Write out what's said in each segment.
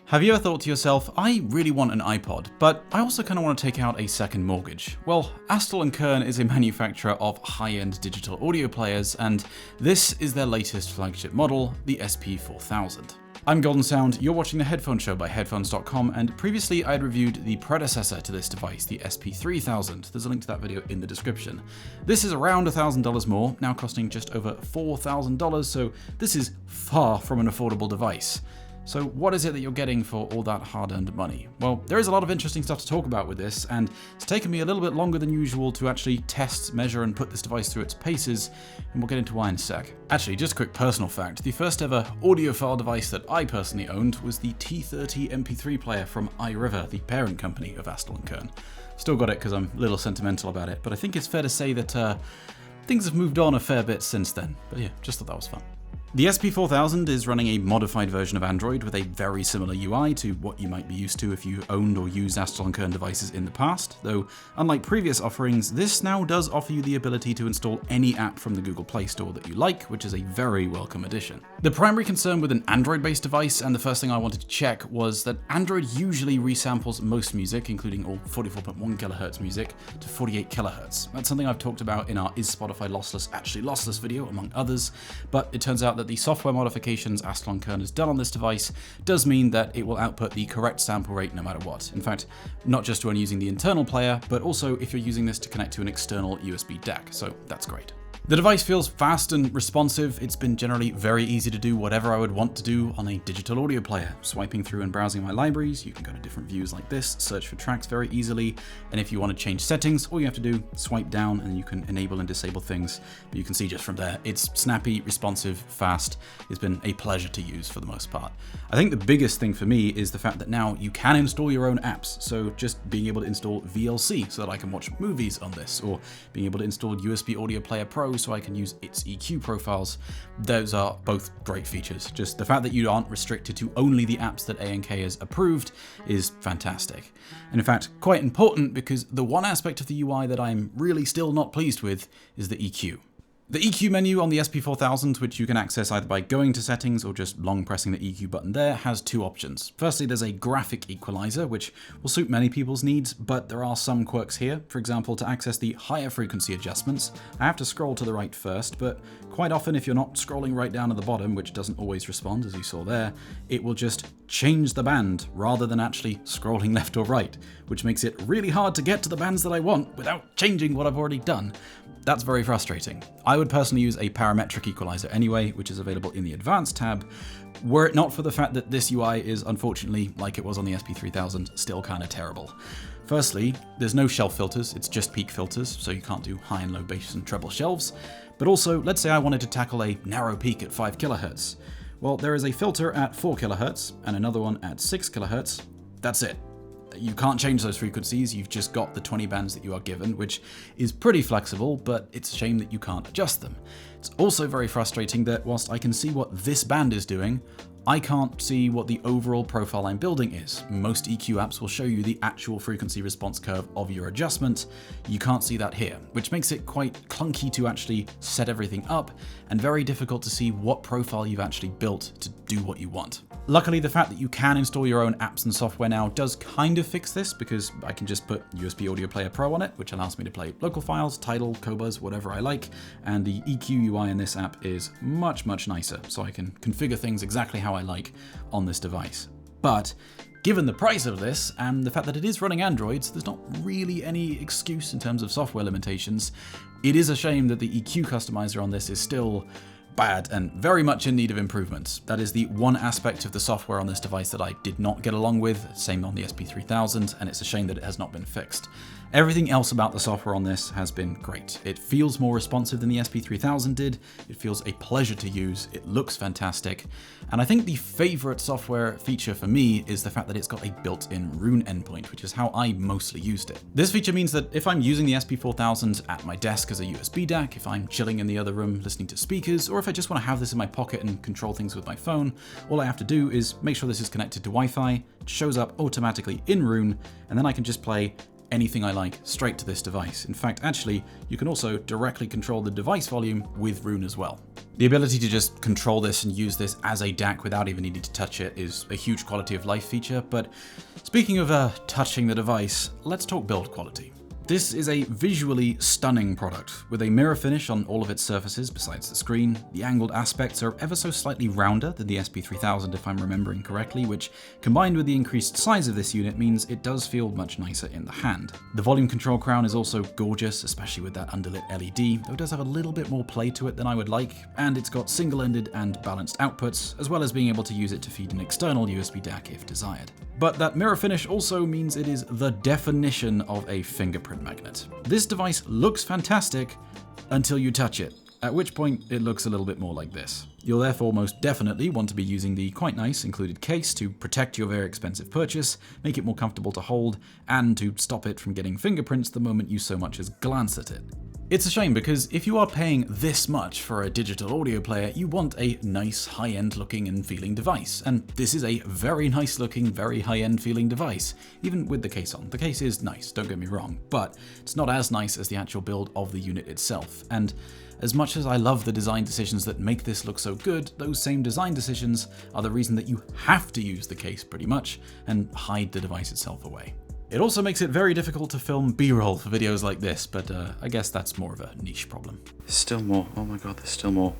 Have you ever thought to yourself, I really want an iPod, but I also kind of want to take out a second mortgage? Well, Astell Kern is a manufacturer of high-end digital audio players, and this is their latest flagship model, the SP4000. I'm GoldenSound, you're watching the Headphone Show by Headphones.com, and previously I had reviewed the predecessor to this device, the SP3000. There's a link to that video in the description. This is around $1,000 more, now costing just over $4,000, so this is far from an affordable device. So what is it that you're getting for all that hard-earned money? Well, there is a lot of interesting stuff to talk about with this, and it's taken me a little bit longer than usual to actually test, measure, and put this device through its paces, and we'll get into why in a sec. Actually, just a quick personal fact, the first ever audiophile device that I personally owned was the T30 MP3 player from iRiver, the parent company of Astell Kern. Still got it because I'm a little sentimental about it, but I think it's fair to say that things have moved on a fair bit since then. But yeah, just thought that was fun. The SP4000 is running a modified version of Android with a very similar UI to what you might be used to if you owned or used Astell Kern devices in the past, though unlike previous offerings, this now does offer you the ability to install any app from the Google Play Store that you like, which is a very welcome addition. The primary concern with an Android-based device, and the first thing I wanted to check, was that Android usually resamples most music, including all 44.1 kHz music, to 48 kHz. That's something I've talked about in our Is Spotify Lossless Actually Lossless video, among others, but it turns out that the software modifications Astell Kern has done on this device does mean that it will output the correct sample rate no matter what. In fact, not just when using the internal player, but also if you're using this to connect to an external USB DAC, so that's great. The device feels fast and responsive. It's been generally very easy to do whatever I would want to do on a digital audio player. Swiping through and browsing my libraries, you can go to different views like this, search for tracks very easily, and if you want to change settings, all you have to do, swipe down and you can enable and disable things. But you can see just from there, it's snappy, responsive, fast. It's been a pleasure to use for the most part. I think the biggest thing for me is the fact that now you can install your own apps. So just being able to install VLC so that I can watch movies on this, or being able to install USB Audio Player Pro so I can use its EQ profiles. Those are both great features. Just the fact that you aren't restricted to only the apps that A&K has approved is fantastic. And in fact, quite important, because the one aspect of the UI that I'm really still not pleased with is the EQ. The EQ menu on the SP4000, which you can access either by going to settings or just long pressing the EQ button there, has two options. Firstly, there's a graphic equalizer, which will suit many people's needs, but there are some quirks here. For example, to access the higher frequency adjustments, I have to scroll to the right first, but quite often if you're not scrolling right down at the bottom, which doesn't always respond, as you saw there, it will just change the band rather than actually scrolling left or right, which makes it really hard to get to the bands that I want without changing what I've already done. That's very frustrating. I would personally use a parametric equalizer anyway, which is available in the Advanced tab, were it not for the fact that this UI is, unfortunately, like it was on the SP3000, still kind of terrible. Firstly, there's no shelf filters, it's just peak filters, so you can't do high and low bass and treble shelves. But also, let's say I wanted to tackle a narrow peak at 5 kHz. Well, there is a filter at 4 kHz and another one at 6 kHz. That's it. You can't change those frequencies, you've just got the 20 bands that you are given, which is pretty flexible, but it's a shame that you can't adjust them. It's also very frustrating that whilst I can see what this band is doing, I can't see what the overall profile I'm building is. Most EQ apps will show you the actual frequency response curve of your adjustment. You can't see that here, which makes it quite clunky to actually set everything up and very difficult to see what profile you've actually built to do what you want. Luckily, the fact that you can install your own apps and software now does kind of fix this, because I can just put USB Audio Player Pro on it, which allows me to play local files, Tidal, Qobuz, whatever I like, and the EQ UI in this app is much, much nicer, so I can configure things exactly how I like on this device. But given the price of this and the fact that it is running Android, so there's not really any excuse in terms of software limitations, it is a shame that the EQ customizer on this is still bad and very much in need of improvements. That is the one aspect of the software on this device that I did not get along with, same on the SP3000, and it's a shame that it has not been fixed. Everything else about the software on this has been great. It feels more responsive than the SP3000 did, it feels a pleasure to use, it looks fantastic, and I think the favorite software feature for me is the fact that it's got a built-in Roon endpoint, which is how I mostly used it. This feature means that if I'm using the SP4000 at my desk as a USB DAC, if I'm chilling in the other room listening to speakers, or if I just want to have this in my pocket and control things with my phone, all I have to do is make sure this is connected to Wi-Fi, it shows up automatically in Roon, and then I can just play anything I like straight to this device. In fact, actually, you can also directly control the device volume with Roon as well. The ability to just control this and use this as a DAC without even needing to touch it is a huge quality of life feature, but speaking of touching the device, let's talk build quality. This is a visually stunning product, with a mirror finish on all of its surfaces besides the screen. The angled aspects are ever so slightly rounder than the SP3000 if I'm remembering correctly, which combined with the increased size of this unit means it does feel much nicer in the hand. The volume control crown is also gorgeous, especially with that underlit LED, though it does have a little bit more play to it than I would like, and it's got single-ended and balanced outputs, as well as being able to use it to feed an external USB DAC if desired. But that mirror finish also means it is the definition of a fingerprint magnet. This device looks fantastic until you touch it, at which point it looks a little bit more like this. You'll therefore most definitely want to be using the quite nice included case to protect your very expensive purchase, make it more comfortable to hold, and to stop it from getting fingerprints the moment you so much as glance at it. It's a shame because if you are paying this much for a digital audio player, you want a nice high-end looking and feeling device. And this is a very nice looking, very high-end feeling device, even with the case on. The case is nice, don't get me wrong, but it's not as nice as the actual build of the unit itself. And as much as I love the design decisions that make this look so good, those same design decisions are the reason that you have to use the case pretty much and hide the device itself away. It also makes it very difficult to film B-roll for videos like this, but I guess that's more of a niche problem. There's still more. Oh my god, there's still more.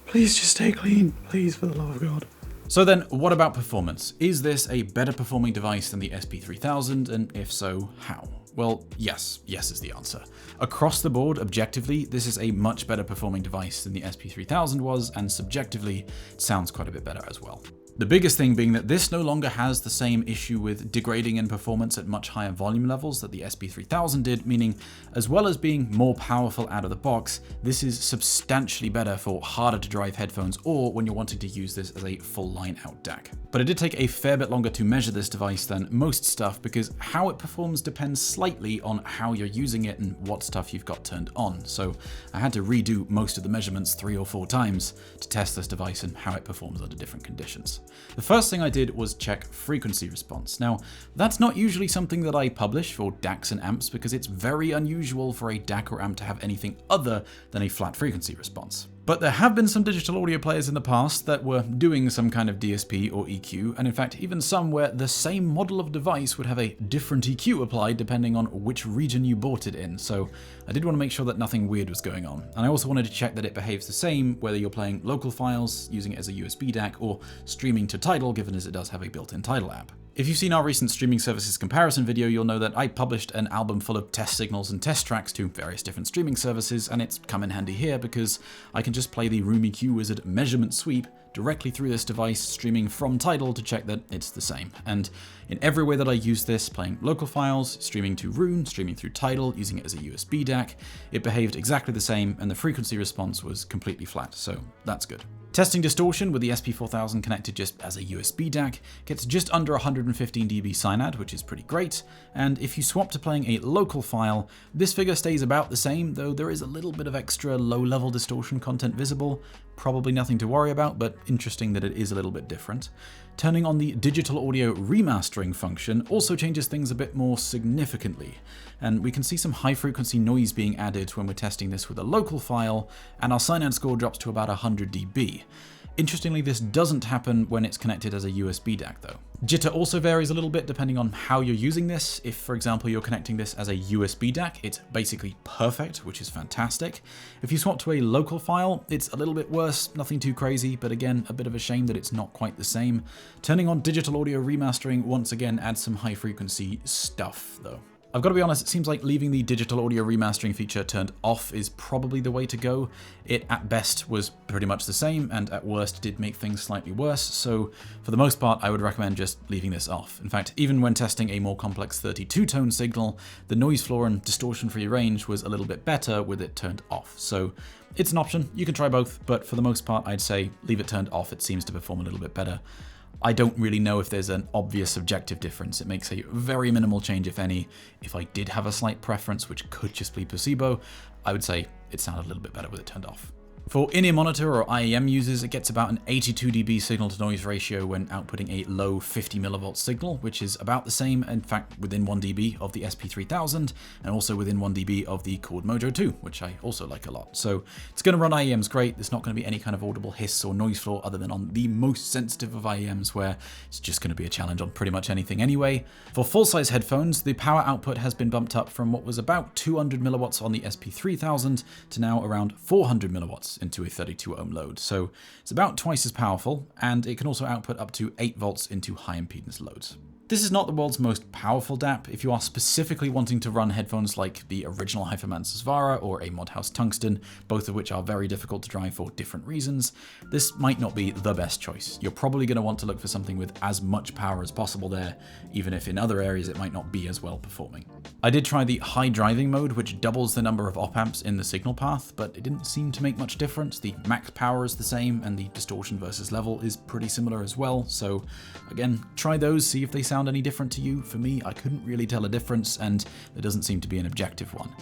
Please just stay clean. Please, for the love of God. So then, what about performance? Is this a better performing device than the SP3000, and if so, how? Well, yes is the answer. Across the board, objectively, this is a much better performing device than the SP3000 was, and subjectively, it sounds quite a bit better as well. The biggest thing being that this no longer has the same issue with degrading in performance at much higher volume levels that the SP3000 did, meaning as well as being more powerful out of the box, this is substantially better for harder to drive headphones or when you're wanting to use this as a full line out DAC. But it did take a fair bit longer to measure this device than most stuff because how it performs depends slightly on how you're using it and what stuff you've got turned on. So I had to redo most of the measurements 3 or 4 times to test this device and how it performs under different conditions. The first thing I did was check frequency response. Now, that's not usually something that I publish for DACs and amps because it's very unusual for a DAC or amp to have anything other than a flat frequency response. But there have been some digital audio players in the past that were doing some kind of DSP or EQ, and in fact even some where the same model of device would have a different EQ applied depending on which region you bought it in, so I did want to make sure that nothing weird was going on. And I also wanted to check that it behaves the same whether you're playing local files, using it as a USB DAC, or streaming to Tidal, given as it does have a built-in Tidal app. If you've seen our recent streaming services comparison video, you'll know that I published an album full of test signals and test tracks to various different streaming services, and it's come in handy here because I can just play the Room EQ Wizard measurement sweep directly through this device, streaming from Tidal to check that it's the same. And in every way that I use this, playing local files, streaming to Room, streaming through Tidal, using it as a USB DAC, it behaved exactly the same and the frequency response was completely flat, so that's good. Testing distortion with the SP4000 connected just as a USB DAC gets just under 115 dB SINAD, which is pretty great, and if you swap to playing a local file, this figure stays about the same, though there is a little bit of extra low-level distortion content visible. Probably nothing to worry about, but interesting that it is a little bit different. Turning on the digital audio remastering function also changes things a bit more significantly, and we can see some high-frequency noise being added when we're testing this with a local file, and our SINAD score drops to about 100 dB. Interestingly, this doesn't happen when it's connected as a USB DAC though. Jitter also varies a little bit depending on how you're using this. If, for example, you're connecting this as a USB DAC, it's basically perfect, which is fantastic. If you swap to a local file, it's a little bit worse, nothing too crazy, but again, a bit of a shame that it's not quite the same. Turning on digital audio remastering once again adds some high frequency stuff though. I've got to be honest, it seems like leaving the digital audio remastering feature turned off is probably the way to go. It at best was pretty much the same, and at worst did make things slightly worse, so for the most part I would recommend just leaving this off. In fact, even when testing a more complex 32-tone signal, the noise floor and distortion-free range was a little bit better with it turned off. So it's an option, you can try both, but for the most part I'd say leave it turned off, it seems to perform a little bit better. I don't really know if there's an obvious subjective difference. It makes a very minimal change, if any. If I did have a slight preference, which could just be placebo, I would say it sounded a little bit better with it turned off. For in-ear monitor or IEM users, it gets about an 82 dB signal to noise ratio when outputting a low 50 mV signal, which is about the same, in fact, within 1 dB of the SP3000 and also within 1 dB of the Chord Mojo 2, which I also like a lot. So it's going to run IEMs great. There's not going to be any kind of audible hiss or noise floor other than on the most sensitive of IEMs, where it's just going to be a challenge on pretty much anything anyway. For full-size headphones, the power output has been bumped up from what was about 200 milliwatts on the SP3000 to now around 400 milliwatts into a 32 ohm load. So it's about twice as powerful, and it can also output up to 8 volts into high impedance loads. This is not the world's most powerful DAP. If you are specifically wanting to run headphones like the original Hyperman Susvara or a Modhouse Tungsten, both of which are very difficult to drive for different reasons, this might not be the best choice. You're probably going to want to look for something with as much power as possible there, even if in other areas it might not be as well performing. I did try the high driving mode, which doubles the number of op-amps in the signal path, but it didn't seem to make much difference. The max power is the same, and the distortion versus level is pretty similar as well. So again, try those, see if they sound any different to you. For me, I couldn't really tell a difference, and there doesn't seem to be an objective one.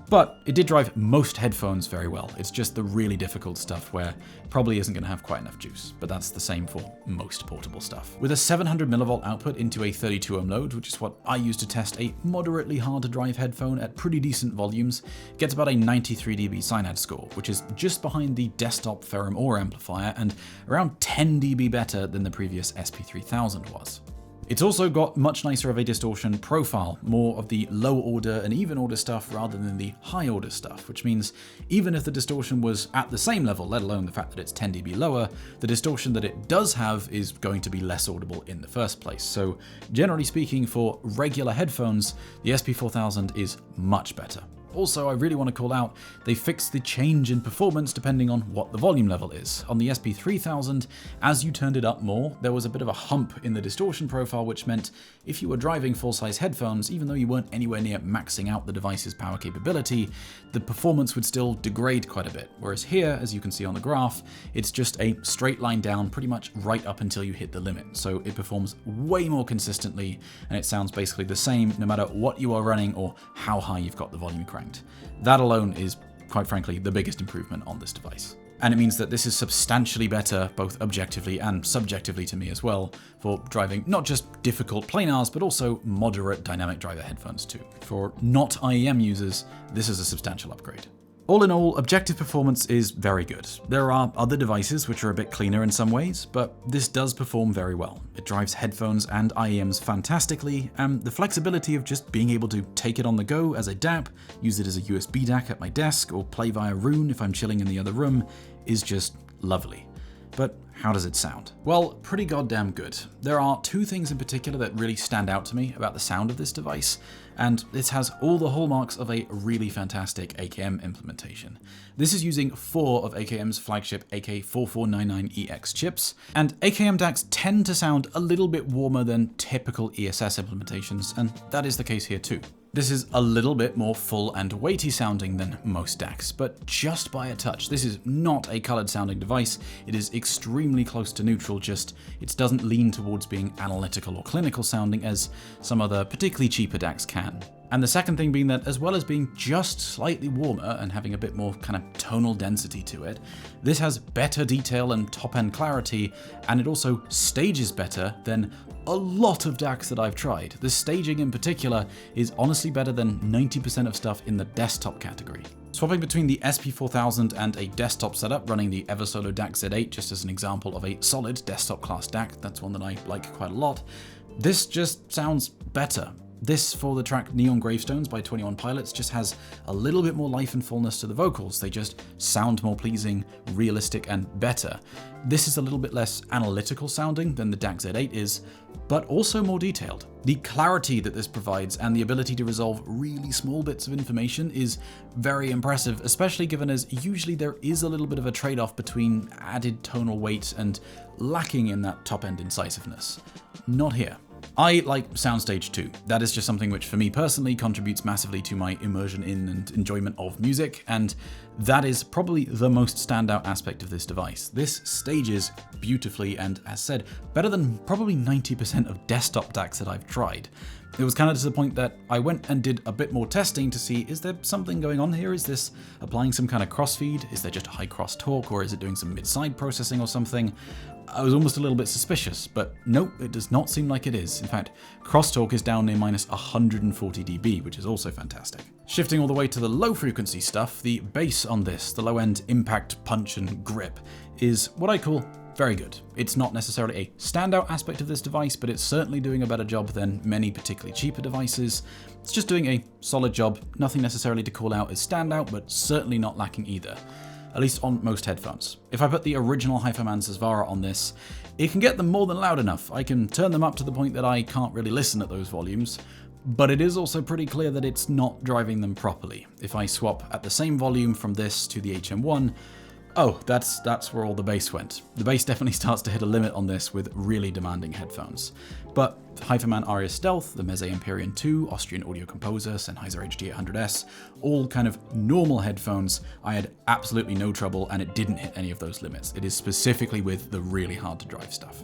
But it did drive most headphones very well. It's just the really difficult stuff where it probably isn't going to have quite enough juice, but that's the same for most portable stuff. With a 700 millivolt output into a 32 ohm load, which is what I use to test a moderately hard to drive headphone at pretty decent volumes, it gets about a 93 dB Synad score, which is just behind the desktop Ferrum Ore amplifier and around 10 dB better than the previous SP3000 was. It's also got much nicer of a distortion profile, more of the low order and even order stuff rather than the high order stuff, which means even if the distortion was at the same level, let alone the fact that it's 10 dB lower, the distortion that it does have is going to be less audible in the first place. So generally speaking, for regular headphones, the SP4000 is much better. Also, I really want to call out, they fixed the change in performance depending on what the volume level is. On the SP3000, as you turned it up more, there was a bit of a hump in the distortion profile, which meant if you were driving full-size headphones, even though you weren't anywhere near maxing out the device's power capability, the performance would still degrade quite a bit. Whereas here, as you can see on the graph, it's just a straight line down pretty much right up until you hit the limit. So it performs way more consistently, and it sounds basically the same no matter what you are running or how high you've got the volume cranked. That alone is, quite frankly, the biggest improvement on this device. And it means that this is substantially better, both objectively and subjectively to me as well, for driving not just difficult planars, but also moderate dynamic driver headphones too. For not IEM users, this is a substantial upgrade. All in all, objective performance is very good. There are other devices which are a bit cleaner in some ways, but this does perform very well. It drives headphones and IEMs fantastically, and the flexibility of just being able to take it on the go as a DAP, use it as a USB DAC at my desk, or play via Roon if I'm chilling in the other room, is just lovely. But how does it sound? Well, pretty goddamn good. There are two things in particular that really stand out to me about the sound of this device, and this has all the hallmarks of a really fantastic AKM implementation. This is using 4 of AKM's flagship AK4499EX chips, and AKM DACs tend to sound a little bit warmer than typical ESS implementations, and that is the case here too. This is a little bit more full and weighty sounding than most DACs, but just by a touch. This is not a colored sounding device. It is extremely close to neutral, just it doesn't lean towards being analytical or clinical sounding as some other particularly cheaper DACs can. And the second thing being that, as well as being just slightly warmer and having a bit more kind of tonal density to it, this has better detail and top-end clarity, and it also stages better than a lot of DACs that I've tried. The staging in particular is honestly better than 90% of stuff in the desktop category. Swapping between the SP4000 and a desktop setup running the Eversolo DAC Z8 just as an example of a solid desktop class DAC, that's one that I like quite a lot, this just sounds better. This, for the track Neon Gravestones by 21 Pilots, just has a little bit more life and fullness to the vocals. They just sound more pleasing, realistic, and better. This is a little bit less analytical sounding than the DAC Z8 is, but also more detailed. The clarity that this provides and the ability to resolve really small bits of information is very impressive, especially given as usually there is a little bit of a trade-off between added tonal weight and lacking in that top-end incisiveness. Not here. I like Soundstage too. That is just something which for me personally contributes massively to my immersion in and enjoyment of music, and that is probably the most standout aspect of this device. This stages beautifully and, as said, better than probably 90% of desktop DACs that I've tried. It was kind of to the point that I went and did a bit more testing to see, is there something going on here? Is this applying some kind of crossfeed? Is there just a high cross talk, or is it doing some mid-side processing or something? I was almost a little bit suspicious, but nope, it does not seem like it is. In fact, crosstalk is down near minus 140 dB, which is also fantastic. Shifting all the way to the low frequency stuff, the bass on this, the low end impact, punch and grip, is what I call very good. It's not necessarily a standout aspect of this device, but it's certainly doing a better job than many particularly cheaper devices. It's just doing a solid job, nothing necessarily to call out as standout, but certainly not lacking either. At least on most headphones. If I put the original Headphone Susvara on this, it can get them more than loud enough. I can turn them up to the point that I can't really listen at those volumes, but it is also pretty clear that it's not driving them properly. If I swap at the same volume from this to the HM1, oh, that's where all the bass went. The bass definitely starts to hit a limit on this with really demanding headphones. But Headphone Aria Stealth, the Meze Empyrean 2, Austrian Audio Composer, Sennheiser HD800S, all kind of normal headphones, I had absolutely no trouble and it didn't hit any of those limits. It is specifically with the really hard to drive stuff.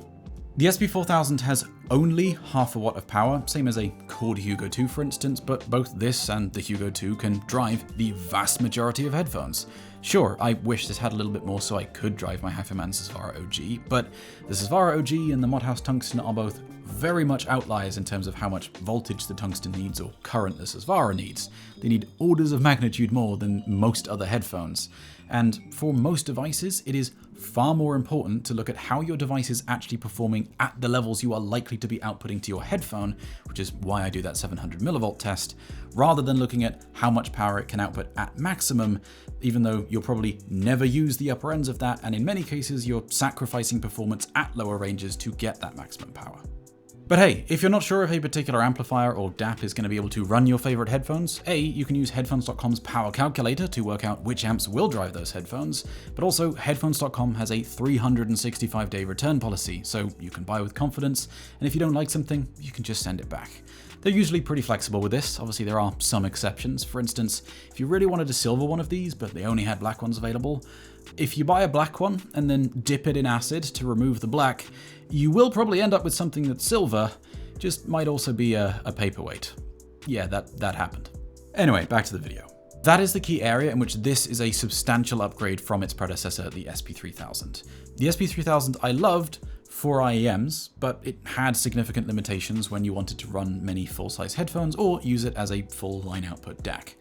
The SP4000 has only half a watt of power, same as a Cord Hugo 2 for instance, but both this and the Hugo 2 can drive the vast majority of headphones. Sure, I wish this had a little bit more so I could drive my Headphone Susvara OG, but the Susvara OG and the Modhouse Tungsten are both very much outliers in terms of how much voltage the Tungsten needs or current the Susvara needs. They need orders of magnitude more than most other headphones. And for most devices, it is far more important to look at how your device is actually performing at the levels you are likely to be outputting to your headphone, which is why I do that 700 millivolt test, rather than looking at how much power it can output at maximum, even though you'll probably never use the upper ends of that, and in many cases you're sacrificing performance at lower ranges to get that maximum power. But hey, if you're not sure if a particular amplifier or DAP is going to be able to run your favorite headphones, A, you can use headphones.com's power calculator to work out which amps will drive those headphones, but also headphones.com has a 365-day return policy, so you can buy with confidence, and if you don't like something, you can just send it back. They're usually pretty flexible with this. Obviously there are some exceptions. For instance, if you really wanted a silver one of these, but they only had black ones available, if you buy a black one and then dip it in acid to remove the black, you will probably end up with something that's silver, just might also be a paperweight. Yeah, that happened. Anyway, back to the video. That is the key area in which this is a substantial upgrade from its predecessor, the SP3000. The SP3000 I loved for IEMs, but it had significant limitations when you wanted to run many full-size headphones or use it as a full line output DAC.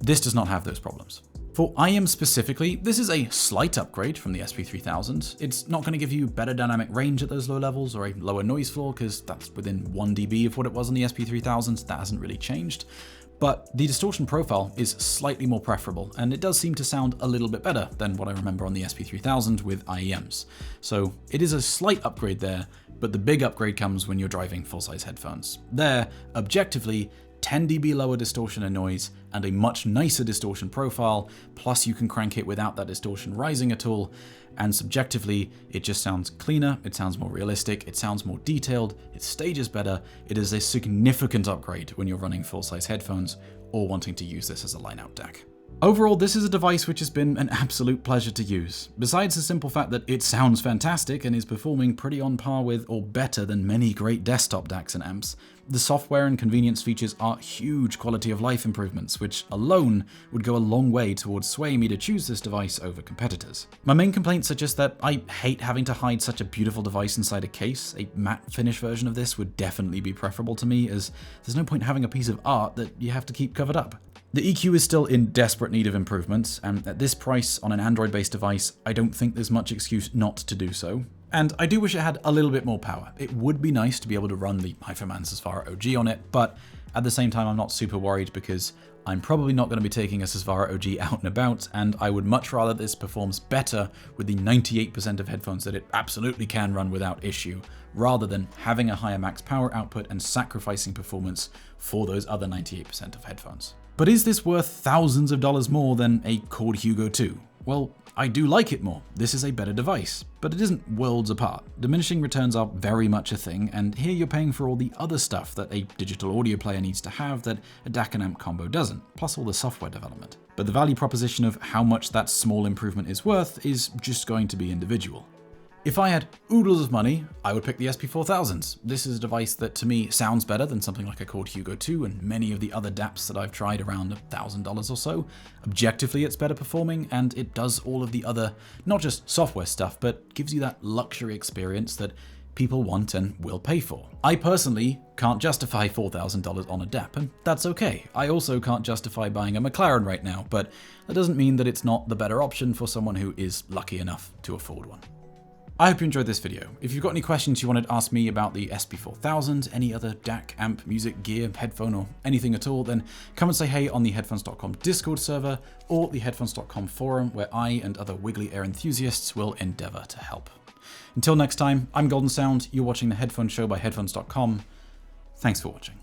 This does not have those problems. For IEM specifically, this is a slight upgrade from the SP3000. It's not going to give you better dynamic range at those low levels or a lower noise floor, because that's within 1 dB of what it was on the SP3000. That hasn't really changed. But the distortion profile is slightly more preferable, and it does seem to sound a little bit better than what I remember on the SP3000 with IEMs. So it is a slight upgrade there, but the big upgrade comes when you're driving full-size headphones. There, objectively, 10 dB lower distortion and noise, and a much nicer distortion profile, plus you can crank it without that distortion rising at all, and subjectively, it just sounds cleaner, it sounds more realistic, it sounds more detailed, it stages better. It is a significant upgrade when you're running full-size headphones or wanting to use this as a line-out DAC. Overall, this is a device which has been an absolute pleasure to use. Besides the simple fact that it sounds fantastic and is performing pretty on par with or better than many great desktop DACs and amps, the software and convenience features are huge quality of life improvements, which alone would go a long way towards swaying me to choose this device over competitors. My main complaints are just that I hate having to hide such a beautiful device inside a case. A matte finish version of this would definitely be preferable to me, as there's no point having a piece of art that you have to keep covered up. The EQ is still in desperate need of improvements, and at this price on an Android-based device, I don't think there's much excuse not to do so. And I do wish it had a little bit more power. It would be nice to be able to run the Headphone Susvara OG on it, but at the same time I'm not super worried because I'm probably not going to be taking a Susvara OG out and about, and I would much rather this performs better with the 98% of headphones that it absolutely can run without issue, rather than having a higher max power output and sacrificing performance for those other 98% of headphones. But is this worth thousands of dollars more than a Cord Hugo 2? Well, I do like it more. This is a better device, but it isn't worlds apart. Diminishing returns are very much a thing, and here you're paying for all the other stuff that a digital audio player needs to have that a DAC and amp combo doesn't, plus all the software development. But the value proposition of how much that small improvement is worth is just going to be individual. If I had oodles of money, I would pick the SP4000. This is a device that to me sounds better than something like a Chord Hugo 2 and many of the other DAPs that I've tried around $1,000 or so. Objectively, it's better performing, and it does all of the other, not just software stuff, but gives you that luxury experience that people want and will pay for. I personally can't justify $4,000 on a DAP, and that's okay. I also can't justify buying a McLaren right now, but that doesn't mean that it's not the better option for someone who is lucky enough to afford one. I hope you enjoyed this video. If you've got any questions you wanted to ask me about the SP4000, any other DAC, amp, music, gear, headphone, or anything at all, then come and say hey on the Headphones.com Discord server or the Headphones.com forum, where I and other wiggly air enthusiasts will endeavor to help. Until next time, I'm GoldenSound, you're watching the Headphone Show by Headphones.com. Thanks for watching.